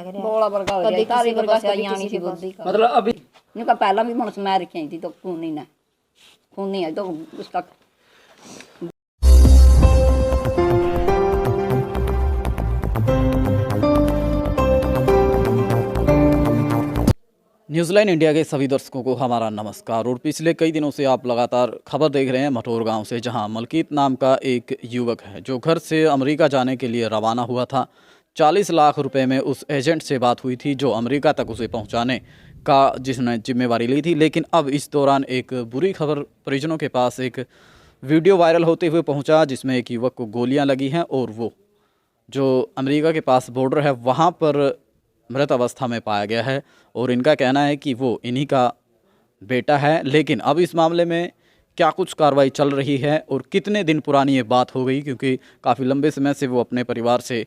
हैग रहा बोला वर्गा हो गया तारी वर्गा से आनी सी बुद्धि का मतलब अभी इनका पहला भी मनुष्य मैं रखी थी तो खून नहीं है तो उसका न्यूजीलैंड इंडिया के सभी दर्शकों को हमारा नमस्कार। और पिछले कई दिनों से आप लगातार खबर देख रहे हैं मठोर गांव से, जहां मलकीत नाम का एक युवक है जो घर से अमेरिका जाने के लिए रवाना हुआ था। 40 लाख रुपए में उस एजेंट से बात हुई थी जो अमेरिका तक उसे पहुंचाने का जिसने जिम्मेवारी ली थी। लेकिन अब इस दौरान एक बुरी खबर परिजनों के पास एक वीडियो वायरल होते हुए पहुँचा, जिसमें एक युवक को गोलियाँ लगी हैं और वो जो अमेरिका के पास बॉर्डर है वहाँ पर मृत अवस्था में पाया गया है। और इनका कहना है कि वो इन्हीं का बेटा है। लेकिन अब इस मामले में क्या कुछ कार्रवाई चल रही है और कितने दिन पुरानी ये बात हो गई, क्योंकि काफ़ी लंबे समय से वो अपने परिवार से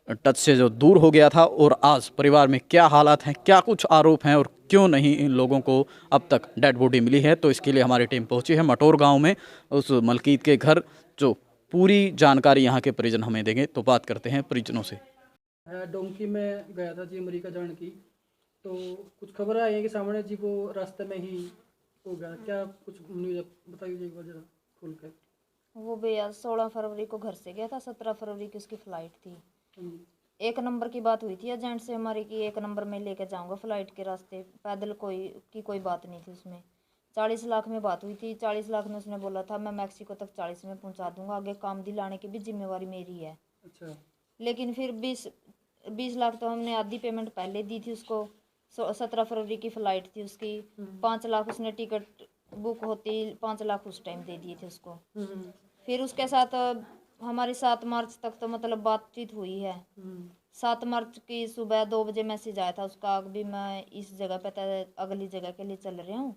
टच से जो दूर हो गया था, और आज परिवार में क्या हालात हैं, क्या कुछ आरोप हैं और क्यों नहीं इन लोगों को अब तक डेड बॉडी मिली है। तो इसके लिए हमारी टीम पहुंची है मठोर गांव में उस मलकीत के घर, जो पूरी जानकारी यहाँ के परिजन हमें देंगे। तो बात करते हैं परिजनों से। डोंकी में गया था जी अमेरिका जाने की, तो कुछ खबर आई है कि सामने जी वो रास्ते में ही हो गया। क्या कुछ न्यूज़ बताइए एक बार जरा खोल कर। वो भैया 16 फरवरी को घर से गया था, 17 फरवरी की उसकी फ्लाइट थी। 1 नंबर की बात हुई थी एजेंट से हमारी कि 1 नंबर में लेके जाऊंगा फ्लाइट के रास्ते, पैदल कोई बात नहीं थी उसमें। 40 लाख में बात हुई थी। 40 लाख में उसने बोला था मैं मैक्सिको तक 40 में पहुंचा दूंगा, आगे काम दिलाने की भी जिम्मेवारी मेरी है। अच्छा। लेकिन फिर 20 लाख तो हमने आधी पेमेंट पहले दी थी उसको। 17 फरवरी की फ़्लाइट थी उसकी। 5 लाख उसने टिकट बुक होती 5 लाख उस टाइम दे दिए थे उसको। फिर उसके साथ हमारी 7 मार्च तक तो मतलब बातचीत हुई है। 7 मार्च की सुबह 2 बजे मैसेज आया था उसका भी मैं इस जगह पे अगली जगह के लिए चल रहा हूँ।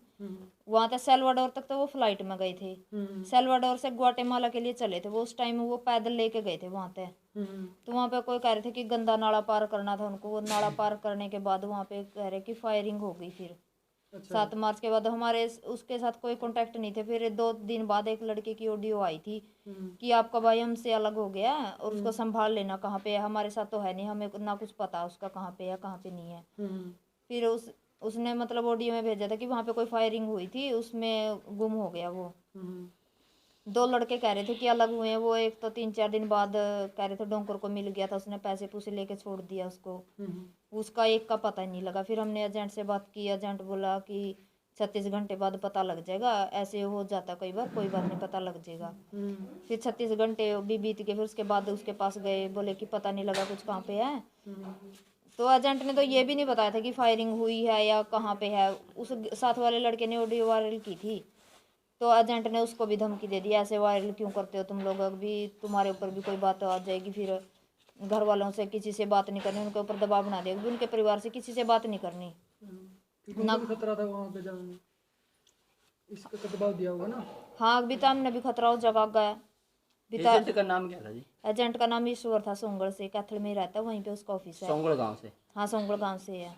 वहाँ तक सेल्वाडोर तक तो वो फ्लाइट में गए थे। सेल्वाडोर से ग्वाटेमाला के लिए चले थे वो। उस टाइम वो पैदल लेके गए थे वहाँ पे। तो वहाँ पे कोई कह रहे थे कि गंदा नाला पार करना था उनको। वो नाला पार करने के बाद वहाँ पे कह रहे कि फायरिंग हो गई। फिर 7 मार्च के बाद हमारे उसके साथ कोई कांटेक्ट नहीं थे। फिर 2 दिन बाद एक लड़के की ऑडियो आई थी कि आपका भाई हमसे अलग हो गया और उसको संभाल लेना, कहाँ पे है, हमारे साथ तो है नहीं, हमें ना कुछ पता उसका कहाँ पे है कहाँ पे नहीं है। फिर उसने मतलब ऑडियो में भेजा था कि वहाँ पे कोई फायरिंग हुई थी, उसमें गुम हो गया वो। 2 लड़के कह रहे थे कि अलग हुए हैं वो। एक तो 3-4 दिन बाद कह रहे थे डोंकर को मिल गया था, उसने पैसे पूसे लेके छोड़ दिया उसको। उसका एक का पता ही नहीं लगा। फिर हमने एजेंट से बात की, एजेंट बोला कि 36 घंटे बाद पता लग जाएगा, ऐसे हो जाता कई बार, कोई बात नहीं पता लग जाएगा। फिर 36 घंटे भी बीत गए। फिर उसके बाद उसके पास गए, बोले कि पता नहीं लगा कुछ कहाँ पे है। तो एजेंट ने तो ये भी नहीं बताया था कि फायरिंग हुई है या कहाँ पे है। उस साथ वाले लड़के ने ऑडियो वायरल की थी, तो एजेंट ने उसको भी धमकी दे दी ऐसे वायरल क्यों करते हो तुम लोग, अभी तुम्हारे ऊपर भी कोई बात आ जाएगी। फिर घर वालों से किसी से बात नहीं करनी, उनके ऊपर दबाव बना देगी, उनके परिवार से किसी से बात नहीं करनी ना। खतरा था वहाँ पे जाने में, इसका दबाव दिया होगा ना। हाँ बिता हमने भी खतरा उस जगह गया। एजेंट का नाम क्या था जी? एजेंट का नाम ईश्वर था, सोंगड़ से, कैथल में ही रहता है, वहीं पे उसका ऑफिस है। सोंगड़ गांव से? हाँ सोंगड़ गांव से है।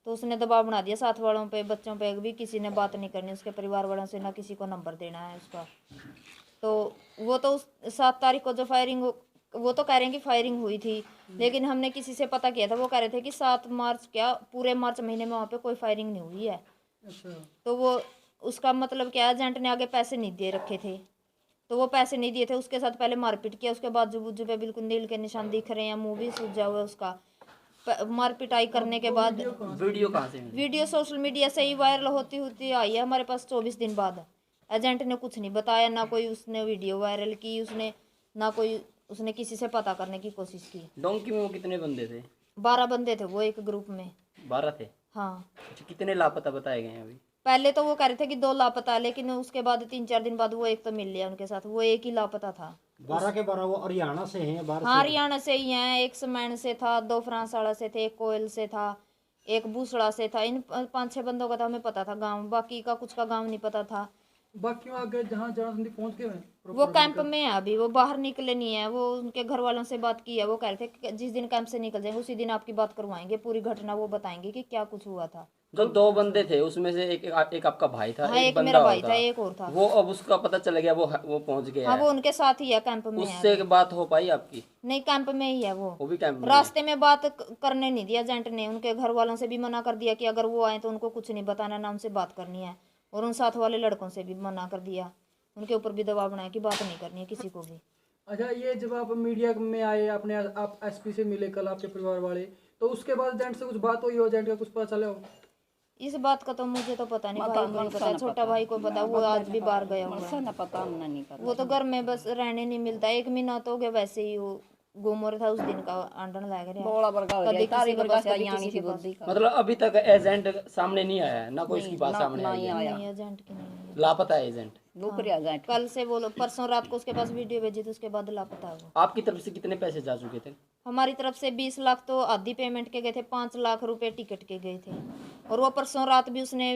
तो उसने दबाव बना दिया साथ वालों पे, बच्चों पे भी किसी ने बात नहीं करनी, उसके परिवार वालों से ना किसी को नंबर देना है उसका। तो वो तो 7 तारीख को जो फायरिंग वो तो कह रहे हैं कि फायरिंग हुई थी, लेकिन हमने किसी से पता किया था, वो कह रहे थे कि 7 मार्च क्या पूरे मार्च महीने में वहाँ पे कोई फायरिंग नहीं हुई है। अच्छा। तो वो उसका मतलब क्या, एजेंट ने आगे पैसे नहीं दे रखे थे, तो वो पैसे नहीं दिए थे। उसके साथ पहले मारपीट किया, उसके बाद जुबुजु पे बिल्कुल नील के निशान दिख रहे हैं, मुंह भी सूजा हुआ उसका। मारपिटाई करने के बाद वीडियो कहाँ से मिली? वीडियो सोशल मीडिया से ही वायरल होती होती आई है हमारे पास 24 दिन बाद। एजेंट ने कुछ नहीं बताया, ना कोई उसने वीडियो वायरल की, उसने ना कोई उसने किसी से पता करने की कोशिश की। डोंकी में वो कितने बंदे थे? 12 बंदे थे वो एक ग्रुप में। 12 थे? हाँ। अच्छा, कितने लापता बताए गए हैं अभी? पहले तो वो कह रहे थे कि 2 लापता, लेकिन उसके बाद 3-4 दिन बाद वो एक तो मिल लिया उनके साथ, वो एक ही लापता था। 12 के 12 वो हरियाणा से हैं? हाँ हरियाणा से ही हैं। एक समैन से था, 2 फ्रांस वाला से थे, एक कोयल से था, एक भूसड़ा से था। इन 5-6 बंदों का तो हमें पता था गांव, बाकी का कुछ का गांव नहीं पता था। बाकी आगे जहाँ जहाँ संदीप पहुँच गए हैं वो कैंप में है अभी, वो बाहर निकले नहीं है। वो उनके घर वालों से बात की है, वो कह रहे थे कि जिस दिन कैंप से निकल जाएंगे उसी दिन आपकी बात करवाएंगे, पूरी घटना वो बताएंगे कि क्या कुछ हुआ था। जो दो बंदे थे उसमें से एक आपका भाई था, हाँ, एक एक बंदा मेरा और भाई था, एक और था। वो अब उसका पता चल गया, वो पहुंच गया हाँ, है। वो उनके साथ ही है, कैंप में है। उससे बात हो पाई आपकी? नहीं, कैंप में ही है वो। वो भी कैंप में है। रास्ते में बात करने नहीं दिया एजेंट ने, उनके घर वालों से भी मना कर दिया कि अगर वो आए तो उनको कुछ नहीं बताना, ना उनसे बात करनी है। और उन साथ वाले लड़कों से भी मना कर दिया, उनके ऊपर भी दबाव बनाया कि बात नहीं करनी है किसी को भी। अच्छा, ये जब आप मीडिया में आए, आपने आप एसपी से मिले कल, आपके परिवार वाले, तो उसके बाद एजेंट से कुछ बात हुई हो, एजेंट का कुछ पता चला हो? इस बात का तो मुझे तो पता नहीं, पता भाई को नहीं, नहीं पता, उसका छोटा पता। भाई को पता, वो आज भी बाहर गया हुआ मुझसे है। ना पता, हमने नहीं कर। वो तो घर में बस रहने नहीं मिलता, 1 महीना तो हो गया वैसे ही वो गुम हो रहा था, उस दिन का आंडन लग रहा। बोला बरगा हो कभी गया, तारी किसी के बरगा पास, से कभी आनी किसी सी के पास। बुद्धि का। मतलब अभी तक एजेंट सामने नहीं आया है, ना कोई इसकी बात सामने आई है? आया नहीं, एजेंट की नहीं है। लापता है एजेंट। लुकरिया एजेंट। कल से बोलो, परसों रात को उसके पास वीडियो भेजी थी, उसके बाद लापता है वो। आपकी तरफ से कितने पैसे जा चुके थे? हमारी तरफ से 20 लाख तो आधी पेमेंट के गए थे, 5 लाख रुपए टिकट के गए थे। और वो परसों रात भी उसने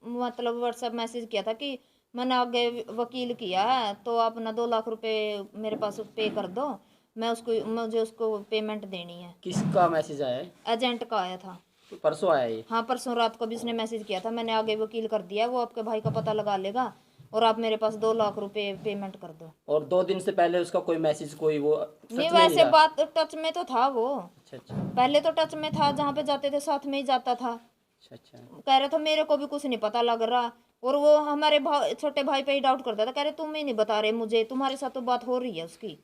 मतलब व्हाट्सएप मैसेज किया था कि मैंने आगे वकील किया है, तो आप ना 2 लाख रुपए मेरे पास पे कर दो, मुझे उसको पेमेंट देनी है। किसका मैसेज आया है? एजेंट का आया था। परसों आया ये? हाँ, परसों रात को भी उसने मैसेज किया था, मैंने आगे वकील कर दिया, वो आपके भाई का पता लगा लेगा और आप मेरे पास 2 लाख रुपए पेमेंट कर दो। और 2 दिन से पहले उसका कोई मैसेज, कोई वो सच नहीं, में वैसे था? बात टच में तो था वो, अच्छा अच्छा पहले तो टच में था, जहाँ पे जाते थे साथ में ही जाता था। अच्छा अच्छा। कह रहा था मेरे को भी कुछ नहीं पता लग रहा, और वो हमारे छोटे भाई पे ही डाउट करता था, कह रहे तुम ही नहीं बता रहे मुझे, तुम्हारे साथ तो बात हो रही है उसकी।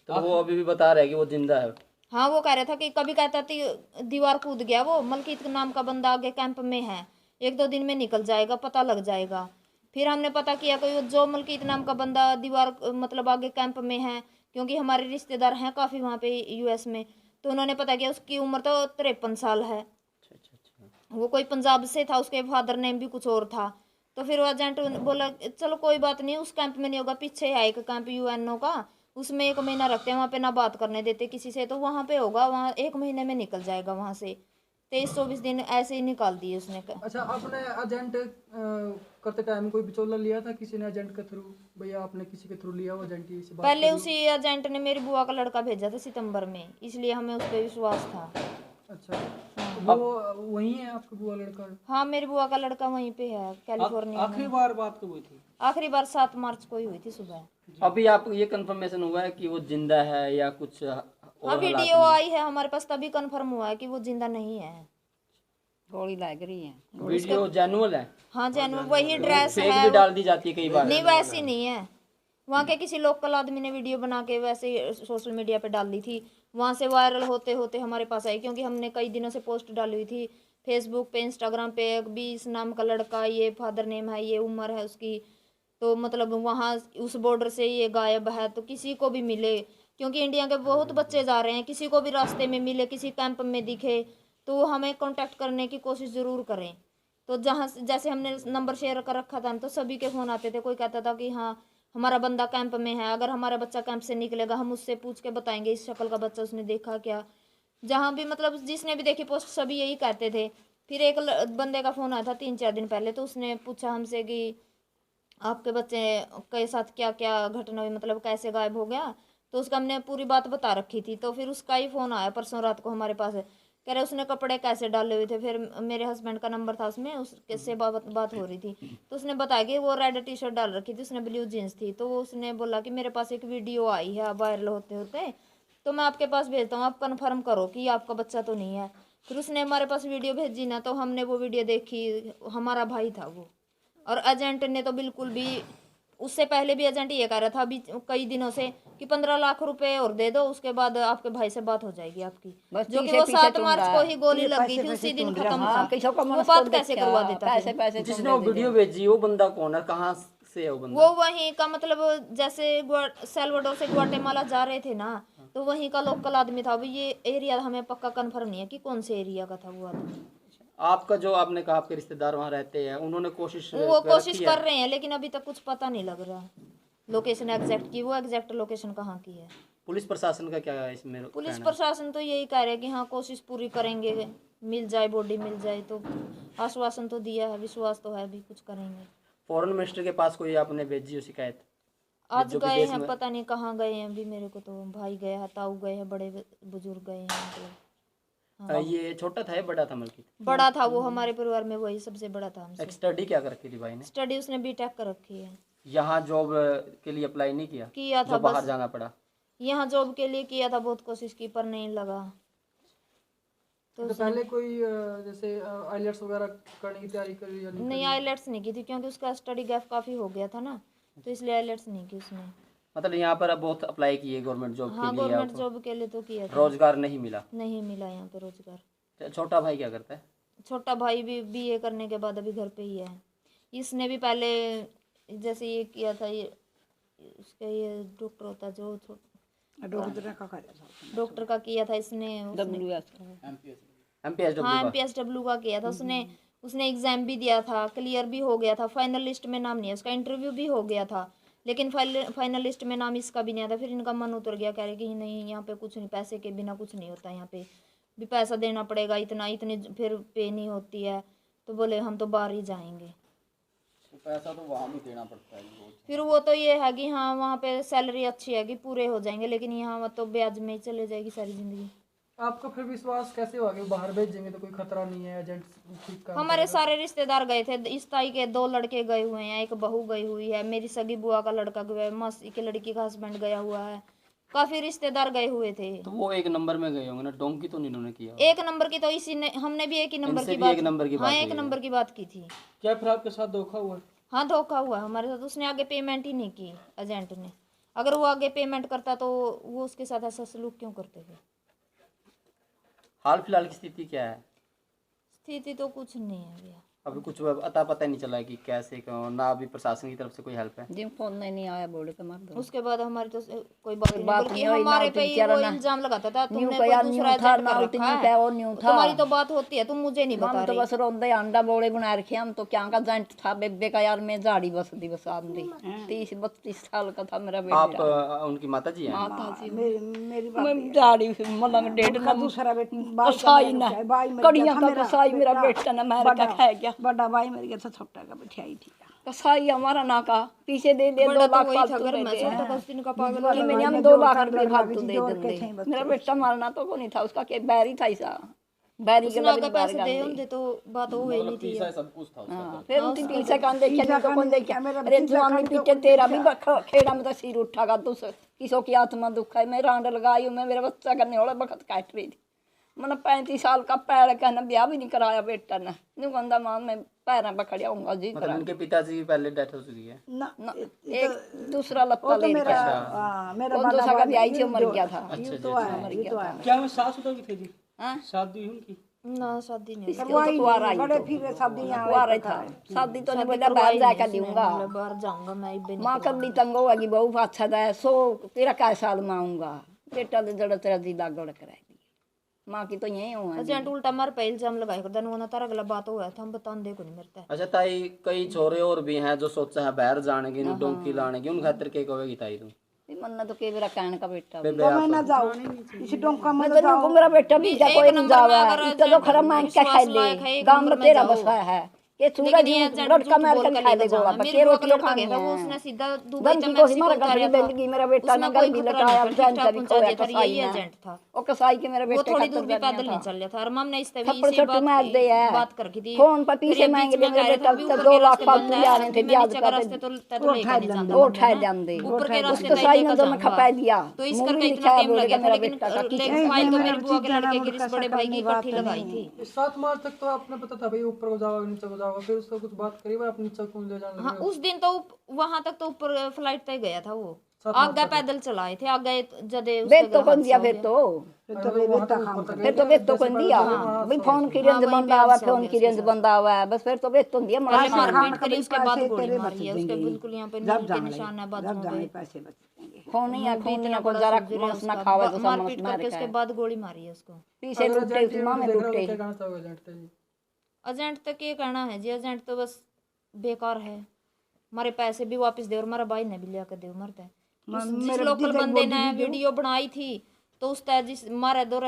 तो वो अभी भी बता रहा है कि वो जिंदा है? हाँ, वो कह रहा था कि कभी कहता था दीवार कूद गया, वो मलकीत नाम का बंदा आगे कैंप में है, 1-2 दिन में निकल जाएगा, पता लग जाएगा। फिर हमने पता किया कि जो मलकीत नाम का बंदा दीवार मतलब आगे कैंप में है, क्योंकि हमारे रिश्तेदार हैं काफ़ी वहाँ पे यूएस में, तो उन्होंने पता किया उसकी उम्र तो 53 साल है। अच्छा अच्छा अच्छा। वो कोई पंजाब से था, उसके फादर नेम भी कुछ और था। तो फिर वो एजेंट बोला चलो कोई बात नहीं, उस कैंप में नहीं होगा, पीछे है एक कैंप यूएनओ का, उसमें 1 महीना रखते हैं, वहाँ पे ना बात करने देते किसी से, तो वहाँ पे होगा, वहाँ 1 महीने में निकल जाएगा वहाँ से। 23-24 दिन ऐसे ही निकाल दिए उसने। अच्छा, आपने एजेंट करते टाइम कोई बिचौला लिया था किसी ने एजेंट के थ्रू? भैया आपने किसी के थ्रू लिया हो एजेंट की से बात पहले करी हो? उसी एजेंट ने मेरी बुआ का लड़का भेजा था सितंबर में, इसलिए हमें उस पर विश्वास था। अच्छा, वो वही है आपका बुआ लड़का? हाँ, मेरी बुआ का लड़का वहीं पे है, कैलिफोर्निया में। आखिरी बार बात कब हुई थी? आखिरी बार 7 मार्च को ही हुई थी सुबह। अभी आप ये कंफर्मेशन हुआ है कि वो जिंदा है या कुछ और हाँ, हालात वीडियो में? आई है हमारे पास, तभी कंफर्म हुआ है कि वो जिंदा नहीं है। गोली लग रही है। वीडियो जेन्युइन है? हाँ, जेन्युइन वही ड्रेस फेक है। भी डाल दी जाती है कई बार। नहीं, वैसी नहीं है। वहाँ के किसी लोकल आदमी ने वीडियो बना के वैसे सोशल मीडिया पे डाल दी थी, वहाँ से वायरल होते होते हमारे पास आई, क्योंकि हमने कई दिनों से पोस्ट डाली हुई थी फेसबुक पे, इंस्टाग्राम पे, 20 नाम का लड़का, ये फादर नेम है, ये उम्र है उसकी, तो मतलब वहाँ उस बॉर्डर से ये गायब है, तो किसी को भी मिले, क्योंकि इंडिया के बहुत बच्चे जा रहे हैं, किसी को भी रास्ते में मिले, किसी कैंप में दिखे तो हमें कांटेक्ट करने की कोशिश ज़रूर करें। तो जहाँ जैसे हमने नंबर शेयर कर रखा था, तो सभी के फ़ोन आते थे, कोई कहता था कि हाँ हमारा बंदा कैंप में है, अगर हमारा बच्चा कैंप से निकलेगा हम उससे पूछ के बताएंगे इस शक्ल का बच्चा उसने देखा क्या। जहाँ भी मतलब जिसने भी देखी पोस्ट सभी यही कहते थे। फिर एक बंदे का फ़ोन आया था 3-4 दिन पहले, तो उसने पूछा हमसे कि आपके बच्चे के साथ क्या क्या घटना हुई, मतलब कैसे गायब हो गया, तो उसका हमने पूरी बात बता रखी थी। तो फिर उसका ही फ़ोन आया परसों रात को हमारे पास, कह रहे उसने कपड़े कैसे डाले हुए थे। फिर मेरे हस्बैंड का नंबर था उसमें, उससे बात हो रही थी, तो उसने बताया कि वो रेड टी शर्ट डाल रखी थी, उसने ब्लू जीन्स थी। तो वो उसने बोला कि मेरे पास एक वीडियो आई है वायरल होते होते, तो मैं आपके पास भेजता हूँ, आप कन्फर्म करो कि आपका बच्चा तो नहीं है। फिर उसने हमारे पास वीडियो भेजी ना, तो हमने वो वीडियो देखी, हमारा भाई था वो। और एजेंट ने तो बिल्कुल भी, उससे पहले भी एजेंट ये कह रहा था अभी कई दिनों से कि 15 लाख रुपए और दे दो, उसके बाद आपके भाई से बात हो जाएगी आपकी, बस जो कि पीछे वो पीछे 7 ढूंढ मार्च रहा को है। ही गोली ये लग गई पैसे थी, पैसे उसी दिन ढूंढ रहा खत्म है। हाँ, था। किसी को वो मनस बात को कैसे देखा, करवा देता पैसे फिर? पैसे जिसने वो वीडियो भेजी वो बंदा कौन है, कहाँ से है वो बंदा? वो वहीं का, मतलब जैसे सेल्वाडोर से ग्वाटेमाला जा रहे थे ना, तो वहीं का लोकल आदमी था। अभी ये एरिया हमें पक्का कंफर्म नहीं है कि कौन से एरिया का था वो आदमी। आपका जो आपने कहा आपके रिश्तेदार वहाँ रहते हैं, उन्होंने कोशिश वो कोशिश रखी कर है? रहे हैं, लेकिन अभी तक कुछ पता नहीं लग रहा लोकेशन एग्जैक्ट की, वो एग्जैक्ट लोकेशन कहाँ की है। पुलिस प्रशासन का क्या है इसमें पुलिस कहना? प्रशासन तो यही कह रहे हैं कि हाँ कोशिश पूरी करेंगे, मिल जाए, बॉडी मिल जाए। तो आश्वासन तो दिया है, विश्वास तो है, भी कुछ करेंगे। फॉरेन मिनिस्टर के पास कोई आपने भेजी हो शिकायत? आज जो गए विदेश हैं, में- पता नहीं कहाँ गए हैं अभी, मेरे को तो भाई गया है, ताऊ गए हैं, बड़े बुजुर्ग गए हैं मतलब। ये छोटा था या बड़ा था मलकीत? बड़ा था वो, हमारे परिवार में वही सबसे बड़ा था हमसे। एक स्टडी क्या कर रखी थी भाई ने? स्टडी उसने बीटेक कर रखी है। यहाँ जॉब के लिए अप्लाई नहीं किया? किया था जो बाहर बस, जाना पड़ा? यहाँ जॉब के लिए किया था, बहुत कोशिश की पर नहीं लगा। तो पहले कोई जैसे आईलेट्स वगैरह करने की तैयारी करी या नहीं? नहीं, आईलेट्स नहीं की थी क्योंकि उसका स्टडी गैप काफी हो गया था ना, तो इसलिए आईलेट्स नहीं की उसने। मतलब यहाँ पर अब बहुत अप्लाई किए गवर्नमेंट जॉब हाँ, के लिए, गवर्नमेंट आपको जॉब के लिए तो किया था, रोजगार नहीं मिला? नहीं मिला यहाँ पे रोजगार। छोटा भाई क्या करता है? छोटा भाई भी बीए करने के बाद अभी घर पे ही है। इसने भी पहले जैसे ये किया था, ये उसका ये डॉक्टर होता जो डॉक्टर का किया था इसने, MPSW हाँ का? MPSW का किया था उसने एग्जाम भी दिया था, क्लियर भी हो गया था, फाइनल लिस्ट में नाम नहीं है उसका, इंटरव्यू भी हो गया था, लेकिन फाइनल लिस्ट में नाम इसका भी नहीं आया था। फिर इनका मन उतर गया, कह रहे कि नहीं यहाँ पे कुछ नहीं, पैसे के बिना कुछ नहीं होता, यहाँ पे भी पैसा देना पड़ेगा, इतनी फिर पे नहीं होती है, तो बोले हम तो बाहर ही जाएंगे। तो पैसा तो वहाँ भी देना पड़ता है रोज। फिर वो तो ये है कि हाँ वहाँ पे सैलरी अच्छी है कि पूरे हो जाएंगे, लेकिन यहाँ तो ब्याज में ही चले जाएगी सारी जिंदगी। आपको फिर विश्वास कैसे हुआ कि बाहर भेजेंगे तो कोई खतरा नहीं है, एजेंट ठीक काम हमारे करेगा? सारे रिश्तेदार गए थे, इस ताई के 2 लड़के गए हुए हैं, एक बहू गई हुई है, मेरी सगी बुआ का लड़का गया है, मासी की लड़की का हस्बैंड गया हुआ है, काफी रिश्तेदार गए हुए थे। तो वो एक नंबर में गए होंगे ना, डोंकी तो नहीं इन्होंने किया? एक नंबर की तो इसी ने, हमने भी एक ही नंबर इनसे की भी बात, एक नंबर की हाँ बात एक हुई है। नंबर की बात की थी। क्या फिर आपके साथ धोखा हुआ? हाँ धोखा हुआ हमारे साथ, उसने आगे पेमेंट ही नहीं की एजेंट ने। अगर वो आगे पेमेंट करता तो वो उसके साथ ऐसा सलूक क्यों करते थे। हाल फिलहाल की स्थिति क्या है? स्थिति तो कुछ नहीं है भैया, अभी कुछ अता पता नहीं चला कि कैसे क्यों, ना अभी प्रशासन की तरफ से कोई हेल्प है? जिन फोन नहीं आया बोले के मार दो। उसके बाद हमारी तो कोई बात नहीं, बात बल्कि नहीं हुई, हमारे ना पे ही बेचारा वो ना- इल्जाम लगाता था न्यू तुमने का कोई यार दूसरा न्यू था, एजेंट ना कर उतनी रखा का है, और न्यू था। तुम्हारी तो बात होती है, तुम मुझे नहीं बता हम तो रही। बस रोंदे अंडा बोले बना रखे हम तो क्या का जेंट था बेबे का यार, मैं झाड़ी बस दी बस आंधी 30-32 साल का था मेरा आप बेटा। उनकी माता जी हैं? माता जी मैं झाड़ी मलंग डेढ़ ना दूसरा बेटा कसाई ना कड़ियां का कसाई मेरा बेटा ना मार के खा गया। बड़ा भाई मेरे के छोटा का बिठाई थी। कसाई हमारा ना का पीछे दे 2 बड़ा तो लाख वही था फालतू घर दे में, दे छोटा का उस दिन का पागल कि वाला मैंने हम मैंने 2 जो लाख कर रुपए लिया, फालतू दे जोड़ के देंगे। थे मेरा बेटा मारना तो को नहीं था, उसका के बैरी था ऐसा बैरी के उसने आगे लगे पैसे दे होंगे तो बात हो गई नहीं थी। पीछा सब कुछ था उसका। हाँ, फिर उनकी पीछे कान देखिए पीछा तो कौन कान देखिए मेरा अरे पीछा जवानी कान तो पीछे कौन तेरा भी खेड़ा में तो सिर उठागा तू किसो की आत्मा दुख है। मैं रांड लगाई हूँ, मैं मेरा बच्चा करने वाला वक्त काट रही थी। मैंने 35 साल का पैर कहना ब्याह भी नहीं कराया बेटा ने, नहीं कहता मां मैं पैर पकड़िया हूँ जी मतलब उनके पिताजी की पहले डेथ हो चुकी है? ना ना एक दूसरा लत्ता वो तो ले मेरा रखा मेरा वो बड़ा दूसरा का भाई ब्याह थी वो मर जो- गया था। ये तो है, ये तो है। क्या वो सास उधर की थे जी? हाँ? शादी हुई उनकी? ना शादी नहीं हुई। करवाई कुंवारा ही बड़े तो। फिर शादी यहाँ कुआरा ही था, शादी तो नहीं बोला बाहर करवाई जाकर नहीं लूंगा उसने, बाहर जाऊंगा मैं इब्बे नहीं माँ कभी तंग होगी बहू अच्छा था सो तेरा क्या साल में आऊंगा बेटा तो जड़ तेरा दीदा गड़ कराएगी माँ की तो यही हुआ एजेंट उल्टा मार पे इल्जाम लगाए कर देन, वो ना तारा अगला बात हुआ था, हम बता दे को नहीं मरता है। अच्छा ताई, कई छोरे और भी हैं जो सोचा है बाहर जाने की, डोंकी लाने की, उन खातिर के कहेगी ताई तू? मन तो के मेरा कहने का बेटा बेबे तो मैं आप ना जाऊँ इस डोंका में मैं तो मेरा बेटा भी जा एक कोई नहीं नंबर में जावा अगर इतना तो खरा मांग के खाए लायक है, ले एक गांव नंबर में में तेरा जाओ। बसा है ये सूरज लेकिन ये एजेंट लड़का झूठ मार बोल कर कर खाए लेकर ले गोला जाना, पर मेरे के बुआ का रोटियां लड़का खानी गया था, वो है उसने सीधा दुबई गंदी का को मैक्सिको मारा उतारा गठड़ी था। बेंदगी मेरा बेटा उसमें ने कोई गल भी खतरा लटाया नहीं था, जान ठीक-ठाक तभी पहुंचा को दिया था, कसाई यही ना एजेंट था। ओ कसाई के मेरे वो बेटे थोड़ी का दूर भी पैदल नहीं चल रहा था, और मम ने इस तभी थप्पड़ इसी छट्टू मार दे है बात कर रखी थी। फोन पर फिर पीछे ये मांग बीच ले में मेरे कह रहे बेटा थे, तो ऊपर 2 के लाख रास्ते फालतू बंद जा है, रहे थे मैं ब्याज नीचे का का रास्ते तो लेकर नहीं जाता वो उठाए जान दे ऊपर के उस रास्ते कसाई तय ने लेकर तो मैं जाऊंगा। खपाई दिया तो इस मुंह करके भी इतना लिखा टाइम बोले लग गया का था, मेरा लेकिन बेटा का लेकिन फाइल तो मेरे बुआ के चीज़ लड़के ना की मुर्गा बड़े भाई की सकने इकट्ठी बात लगाई नहीं। थी। 7 मार्च तक तो आपने पता था भाई ऊपर को जाओगे नीचे को जाओगे, फिर उससे कुछ बात करी भाई आप नीचे को ले जाने हाँ लगे? उस दिन तो वहां तक तो ऊपर फ्लाइट तक गया था वो, आगे पैदल चलाए थे, आगे जदे उसके बेट तो कौन दिया फिर तो फिर तो मैं बेटा खाऊं फिर तो बेट तो कौन दिया भाई फोन की रेंज बंद आवा फोन की रेंज बंद आवा है बस फिर तो बेट तो दिया पहले मार मारपीट करी, उसके बाद पैसे गोली तेरे मारी है, बच उसके जाएंगे। बिल्कुल यहाँ पे जब नील के जाने निशान है जब बाजू जाने पे। पैसे बचेंगे। फोन ही है भी फोन इतना को बड़ा जरा सर्जरी है मांस ना उसका। खावे तो समझ मारपीट मार करके उसके के बाद गोली मारी है उसको। पीछे अगर लुटे एजेंट उस मां में देख रहे हो लुटे तो क्या कहना चाहोगे एजेंट से जी? एजेंट तक ये कहना है जी, एजेंट तो बस बेकार है, हमारे पैसे भी वापस दे और हमारा भाई ने भी लिया कर दे मरता है। जिस लोकल बंदे ने वीडियो बनाई थी तो उस तरह जिस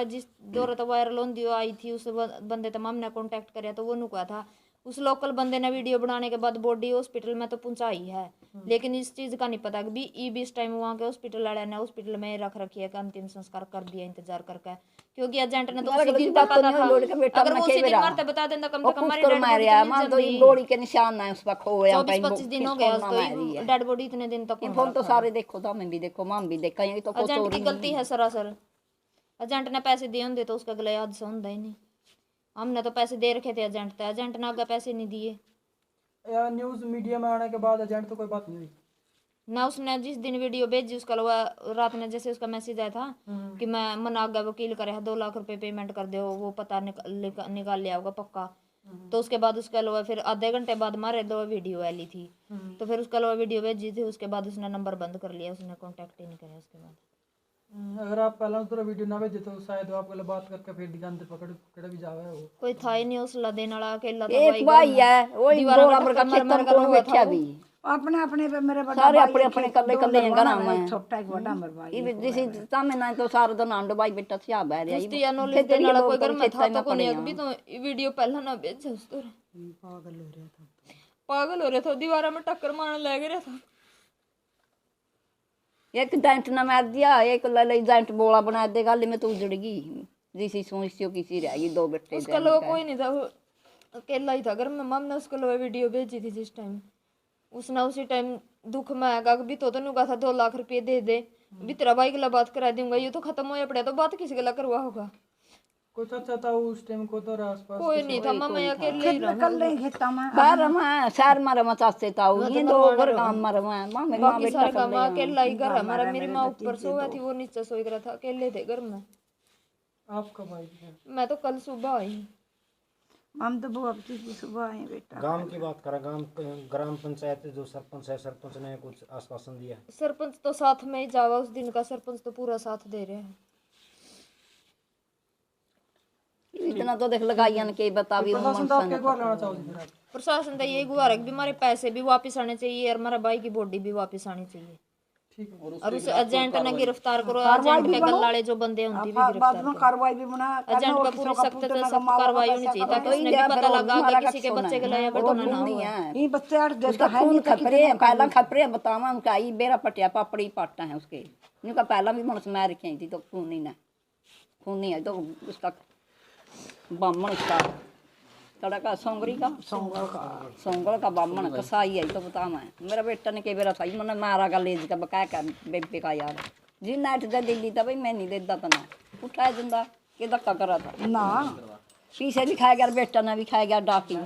जिस दौरे तो वायरल होंदी आई थी, उस बंदे तमाम ने कांटेक्ट करया तो वो नु कहा था उस लोकल बंदे ने वीडियो बनाने के बाद बॉडी हॉस्पिटल में तो पहुंचाई है, लेकिन इस चीज का नहीं पता कि इस टाइम वहाँ के हॉस्पिटल वाले ने हॉस्पिटल में रख रखी है कि अंतिम संस्कार कर दिया इंतजार करके, क्योंकि एजेंट ने तो उसी दिन तक पता था। अगर वो उसी दिन मरते बता देता कम से कम हमारी गोली के निशान है उस पर खोया 24-25 दिन हो गया उसको, डेड बॉडी इतने दिन तक फोन तो सारे देखो, तो मैं भी देखो, माम भी देखा, ये तो कोई एजेंट की गलती है सरासर। एजेंट ने पैसे दिए होंगे तो उसका गला हादसा होता ही नहीं। हमने तो पैसे दे रखे थे एजेंट थे, एजेंट ने आगे पैसे नहीं दिए। या न्यूज़ मीडिया में आने के बाद एजेंट तो कोई बात नहीं हुई ना, उसने जिस दिन वीडियो भेजी उसका रात में जैसे उसका मैसेज आया था कि मैं मना आगे वकील करे 2 लाख रुपए पेमेंट कर दो, वो पता निकाल लिया होगा पक्का। तो उसके बाद उसके अलावा फिर आधे घंटे बाद हमारे दो वीडियो वाली थी, तो फिर उसके अलावा वीडियो भेजी थी, उसके बाद उसने नंबर बंद कर लिया, उसने कांटेक्ट ही नहीं किया उसके बाद। अगर आप पहला दूसरा वीडियो ना भेजे तो शायद वो आपको बात करके फिर दिखाते पकड़ भी जावे वो कोई था ही नहीं हौसला देने वाला, अकेला था एक भाई है वो गोला पर का खेतन को बैठा भी अपने अपने पे मेरे बड़ा सारे अपने अपने कल्ले कल्ले हैं घर में, छोटा एक बड़ा मेरा भाई ये जिसी सामने ना तो सारे तो नांडो भाई बेटा सिया बह रहा उसकी या नॉलेज देने वाला कोई घर में था तो कोई नहीं, अभी तो वीडियो पहला ना भेजा उस तरह पागल हो रहा था, दीवार में टक्कर मारने लग रहा था। एक डेंट ना मार दिया, एक ले डेंट बोला बना दे, गल में तो उजड़गी, जिसी सोचियो किसी रहेगी 2 बेटे उसका लोग कोई नहीं था, वो अकेला ही था घर में। मम ने उसको लोग वीडियो भेजी थी जिस टाइम, उसने उसी टाइम दुख में आएगा भी तो कहा था 2 लाख रुपये दे दे, भी तेरा भाई के लिए बात करा दूंगा, ये तो खत्म हो पड़ा तो बात किसी के लिए करवा होगा। कुछ अच्छा था उस टाइम को तो आसपास कोई नहीं था, मम्मा अकेले ही रहा। कल नहीं खेता मैं बाहर में शहर में रमा चाहते था ये 2 घर काम में रमा मां में मां बाकी बेटा सारे काम अकेला ही घर हमारा, मेरी माँ ऊपर सोया थी, वो नीचे सोई रहा था, अकेले थे घर में। आप कब आई थी? मैं तो कल सुबह आई। हम तो बुआ की सुबह आए बेटा। गांव की बात करें, ग्राम पंचायत जो सरपंच है, सरपंच ने कुछ आश्वासन दिया? सरपंच तो साथ में ही जावा उस दिन का, सरपंच तो पूरा साथ दे रहे हैं। इतना तो देख लगाइया ने के बता भी प्रशासन तो आपके को लाना चाहोगे फिर आप? प्रशासन तो यही गुहार है कि हमारे पैसे भी वापस आने चाहिए और हमारे भाई की बॉडी भी वापस आनी चाहिए, ठीक है। और उस एजेंट ने गिरफ्तार करो, एजेंट के गल्लाड़े जो बंदे हैं उनकी भी बाद गिरफ्तार में करो। कार्रवाई भी बना एजेंट पे पूरी सख्त से सख्त कार्रवाई होनी चाहिए ताकि उसने भी पता लगा कि किसी के बच्चे के लिए घटना ना हो। ये बच्चे 8 दिन उसका खून खपरे पहला खपरे बतावा उनका ई बेरा पटिया पापड़ी पाटा है उसके, उनका पहला भी मन मार रखी थी तो खून ही ना, खून नहीं है तो उसका बामण उसका तड़का सोंगरी का सोंगल का बामण कसाई है तो बता मैं मेरा बेटा ने कई बार सही मैंने मारा का लेज का बकाया कर बेबे का यार जी नाट दे दिल्ली था भाई मैं नहीं देता था ना उठाया जिंदा के धक्का करा था ना पीछे भी खाया गया बेटा ने भी खाया गया डाकी